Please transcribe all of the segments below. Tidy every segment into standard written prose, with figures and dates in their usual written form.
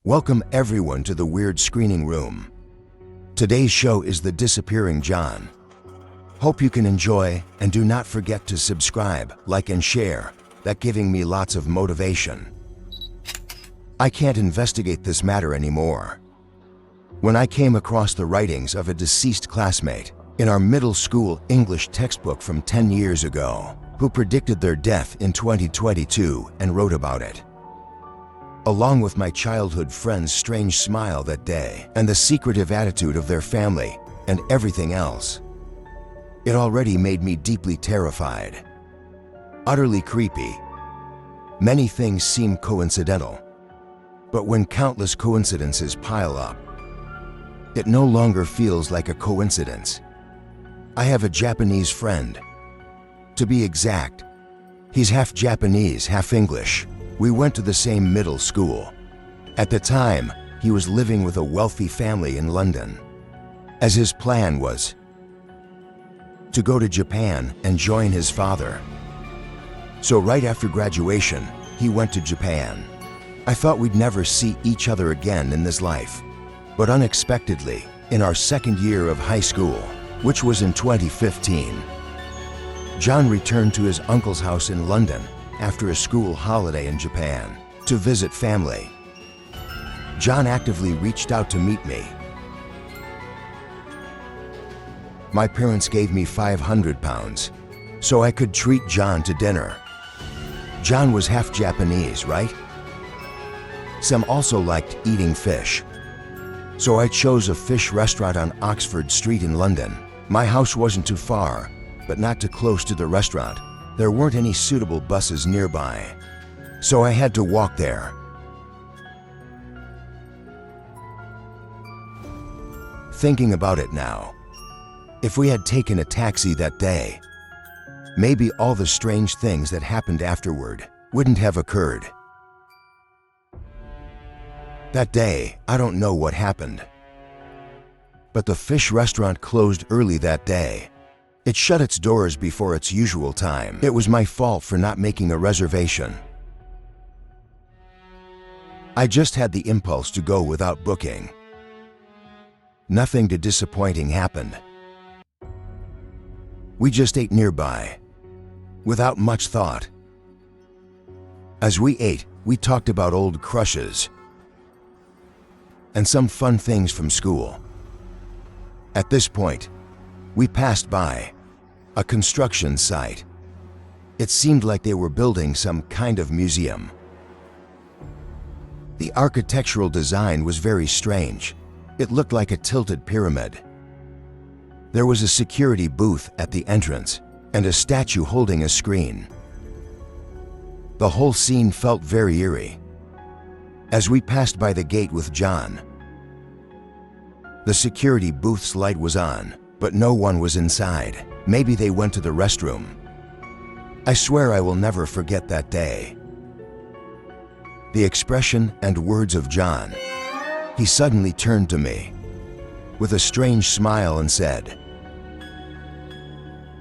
Welcome everyone to the Weird Screening Room. Today's show is The Disappearing John. Hope you can enjoy, and do not forget to subscribe, like and share. That giving me lots of motivation. I can't investigate this matter anymore. When I came across the writings of a deceased classmate in our middle school English textbook from 10 years ago, who predicted their death in 2022 and wrote about it, along with my childhood friend's strange smile that day and the secretive attitude of their family and everything else, it already made me deeply terrified. Utterly creepy. Many things seem coincidental, but when countless coincidences pile up, it no longer feels like a coincidence. I have a Japanese friend. To be exact, he's half Japanese, half English. We went to the same middle school. At the time, he was living with a wealthy family in London, as his plan was to go to Japan and join his father. So right after graduation, he went to Japan. I thought we'd never see each other again in this life. But unexpectedly, in our second year of high school, which was in 2015, John returned to his uncle's house in London after a school holiday in Japan to visit family. John actively reached out to meet me. My parents gave me £500 so I could treat John to dinner. John was half Japanese, right? Sam also liked eating fish. So I chose a fish restaurant on Oxford Street in London. My house wasn't too far, but not too close to the restaurant. There weren't any suitable buses nearby, so I had to walk there. Thinking about it now, if we had taken a taxi that day, maybe all the strange things that happened afterward wouldn't have occurred. That day, I don't know what happened, but the fish restaurant closed early that day. It shut its doors before its usual time. It was my fault for not making a reservation. I just had the impulse to go without booking. Nothing too disappointing happened. We just ate nearby, without much thought. As we ate, we talked about old crushes and some fun things from school. At this point, we passed by a construction site. It seemed like they were building some kind of museum. The architectural design was very strange. It looked like a tilted pyramid. There was a security booth at the entrance and a statue holding a screen. The whole scene felt very eerie. As we passed by the gate with John, the security booth's light was on, but no one was inside. Maybe they went to the restroom. I swear I will never forget that day. The expression and words of John. He suddenly turned to me with a strange smile and said,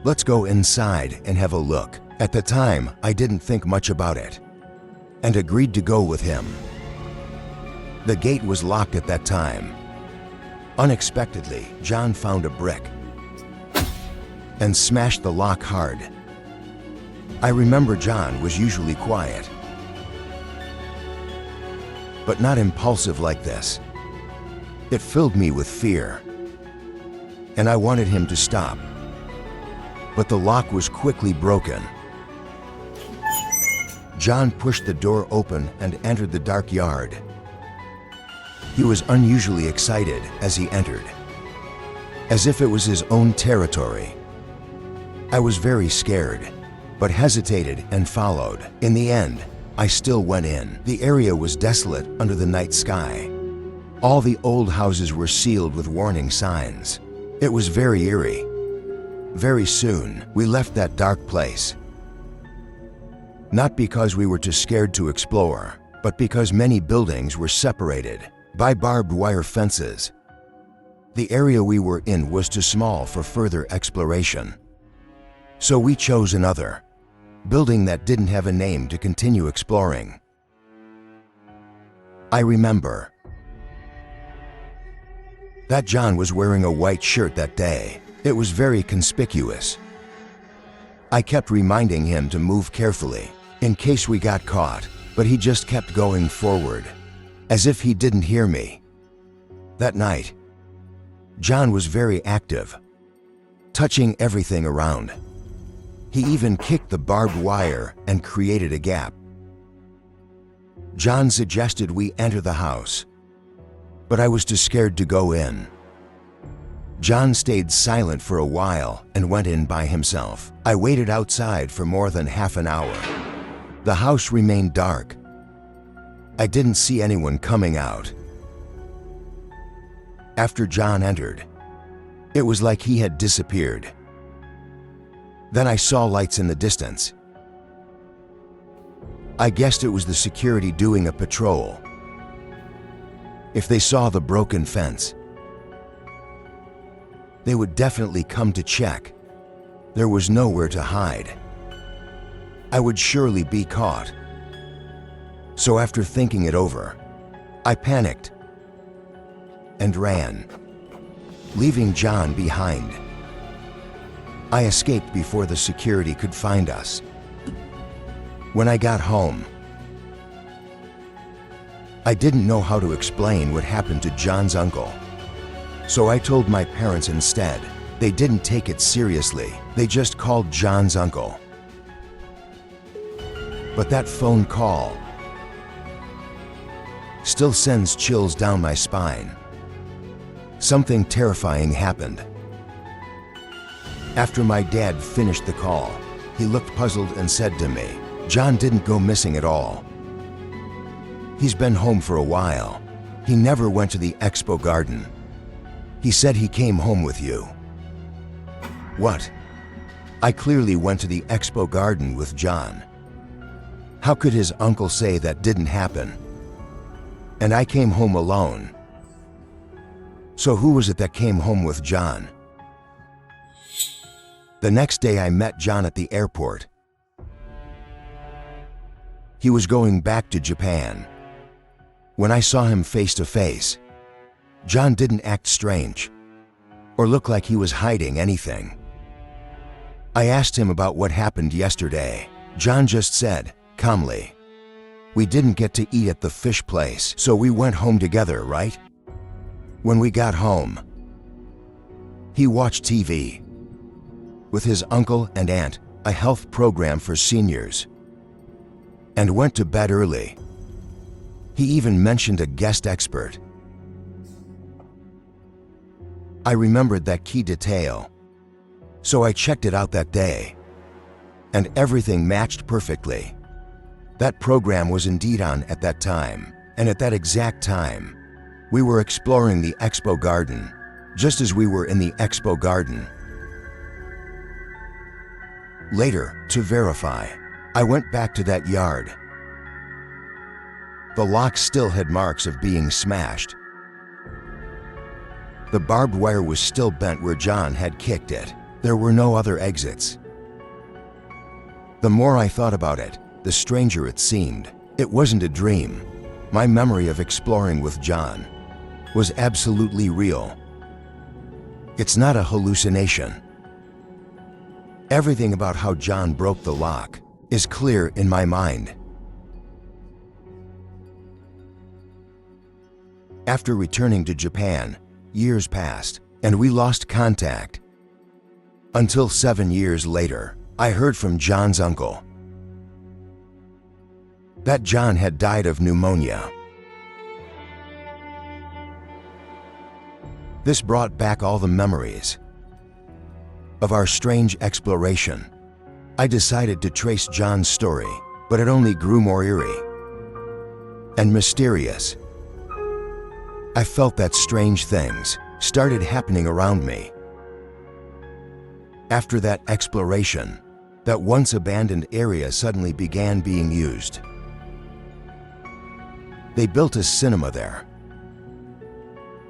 "Let's go inside and have a look." At the time, I didn't think much about it and agreed to go with him. The gate was locked at that time. Unexpectedly, John found a brick and smashed the lock hard. I remember John was usually quiet, but not impulsive like this. It filled me with fear, and I wanted him to stop. But the lock was quickly broken. John pushed the door open and entered the dark yard. He was unusually excited as he entered, as if it was his own territory. I was very scared, but hesitated and followed. In the end, I still went in. The area was desolate under the night sky. All the old houses were sealed with warning signs. It was very eerie. Very soon, we left that dark place. Not because we were too scared to explore, but because many buildings were separated by barbed wire fences. The area we were in was too small for further exploration. So we chose another building that didn't have a name to continue exploring. I remember that John was wearing a white shirt that day. It was very conspicuous. I kept reminding him to move carefully in case we got caught, but he just kept going forward, as if he didn't hear me. That night, John was very active, touching everything around. He even kicked the barbed wire and created a gap. John suggested we enter the house, but I was too scared to go in. John stayed silent for a while and went in by himself. I waited outside for more than half an hour. The house remained dark. I didn't see anyone coming out. After John entered, it was like he had disappeared. Then I saw lights in the distance. I guessed it was the security doing a patrol. If they saw the broken fence, they would definitely come to check. There was nowhere to hide. I would surely be caught. So after thinking it over, I panicked and ran, leaving John behind. I escaped before the security could find us. When I got home, I didn't know how to explain what happened to John's uncle. So I told my parents instead. They didn't take it seriously. They just called John's uncle. But that phone call still sends chills down my spine. Something terrifying happened. After my dad finished the call, he looked puzzled and said to me, "John didn't go missing at all. He's been home for a while. He never went to the expo garden. He said he came home with you." What? I clearly went to the expo garden with John. How could his uncle say that didn't happen? And I came home alone. So who was it that came home with John? The next day I met John at the airport. He was going back to Japan. When I saw him face to face, John didn't act strange or look like he was hiding anything. I asked him about what happened yesterday. John just said, calmly, "We didn't get to eat at the fish place, so we went home together, right?" When we got home, he watched TV with his uncle and aunt, a health program for seniors, and went to bed early. He even mentioned a guest expert. I remembered that key detail, so I checked it out that day, and everything matched perfectly. That program was indeed on at that time, and at that exact time, we were exploring the expo garden, just as we were in the expo garden. Later, to verify, I went back to that yard. The lock still had marks of being smashed. The barbed wire was still bent where John had kicked it. There were no other exits. The more I thought about it, the stranger it seemed. It wasn't a dream. My memory of exploring with John was absolutely real. It's not a hallucination. Everything about how John broke the lock is clear in my mind. After returning to Japan, years passed and we lost contact. Until 7 years later, I heard from John's uncle that John had died of pneumonia. This brought back all the memories of our strange exploration. I decided to trace John's story, but it only grew more eerie and mysterious. I felt that strange things started happening around me. After that exploration, that once abandoned area suddenly began being used. They built a cinema there,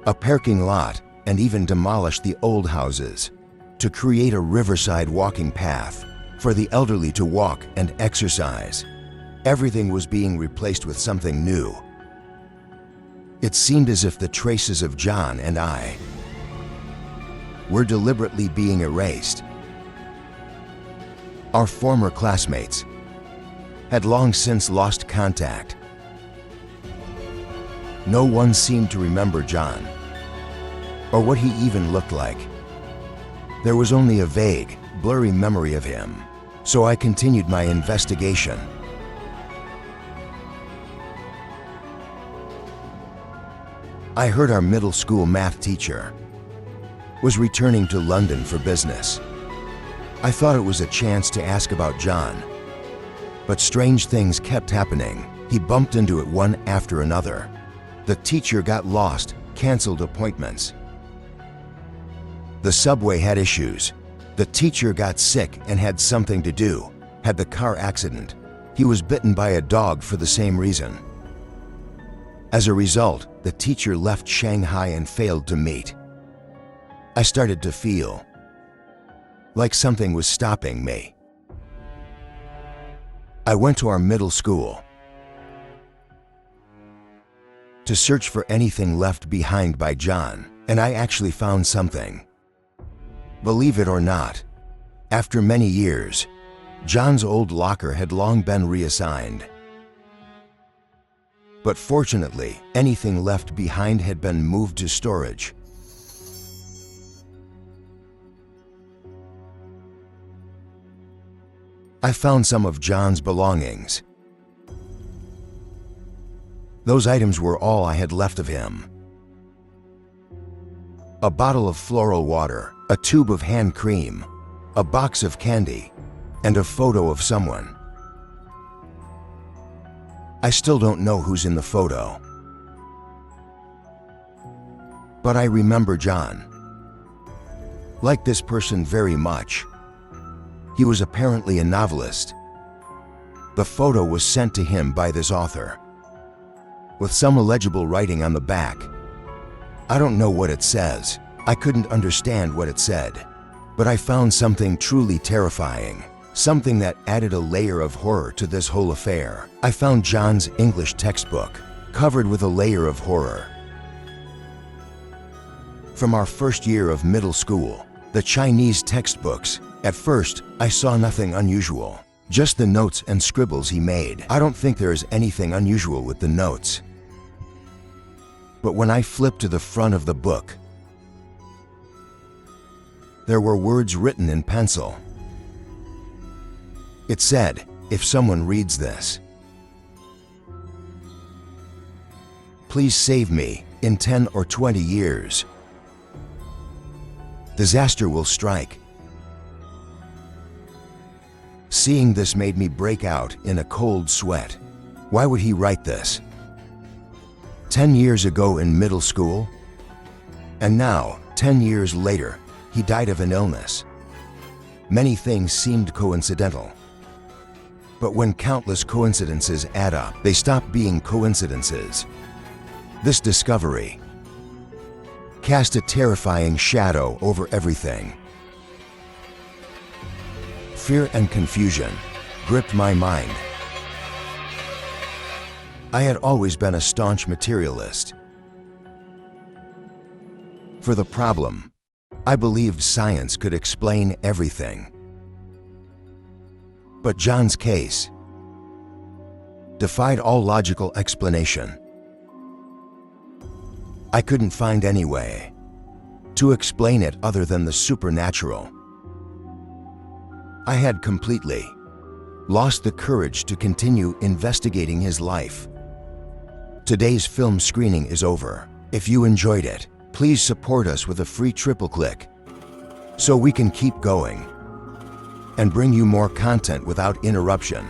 a parking lot, and even demolished the old houses to create a riverside walking path for the elderly to walk and exercise. Everything was being replaced with something new. It seemed as if the traces of John and I were deliberately being erased. Our former classmates had long since lost contact. No one seemed to remember John, or what he even looked like. There was only a vague, blurry memory of him, so I continued my investigation. I heard our middle school math teacher was returning to London for business. I thought it was a chance to ask about John, but strange things kept happening. He bumped into it one after another. The teacher got lost, canceled appointments. The subway had issues. The teacher got sick and had something to do, had the car accident. He was bitten by a dog for the same reason. As a result, the teacher left Shanghai and failed to meet. I started to feel like something was stopping me. I went to our middle school to search for anything left behind by John, and I actually found something. Believe it or not, after many years, John's old locker had long been reassigned. But fortunately, anything left behind had been moved to storage. I found some of John's belongings. Those items were all I had left of him. A bottle of floral water, a tube of hand cream, a box of candy, and a photo of someone. I still don't know who's in the photo, but I remember John. Liked this person very much. He was apparently a novelist. The photo was sent to him by this author, with some illegible writing on the back. I don't know what it says. I couldn't understand what it said, but I found something truly terrifying, something that added a layer of horror to this whole affair. I found John's English textbook, covered with a layer of horror. From our first year of middle school, the Chinese textbooks. At first, I saw nothing unusual, just the notes and scribbles he made. I don't think there is anything unusual with the notes. But when I flipped to the front of the book, there were words written in pencil. It said, "If someone reads this, please save me. In 10 or 20 years, disaster will strike." Seeing this made me break out in a cold sweat. Why would he write this? 10 years ago in middle school? And now, 10 years later, he died of an illness. Many things seemed coincidental. But when countless coincidences add up, they stop being coincidences. This discovery cast a terrifying shadow over everything. Fear and confusion gripped my mind. I had always been a staunch materialist. For the problem, I believed science could explain everything. But John's case defied all logical explanation. I couldn't find any way to explain it other than the supernatural. I had completely lost the courage to continue investigating his life. Today's film screening is over. If you enjoyed it, please support us with a free triple click so we can keep going and bring you more content without interruption.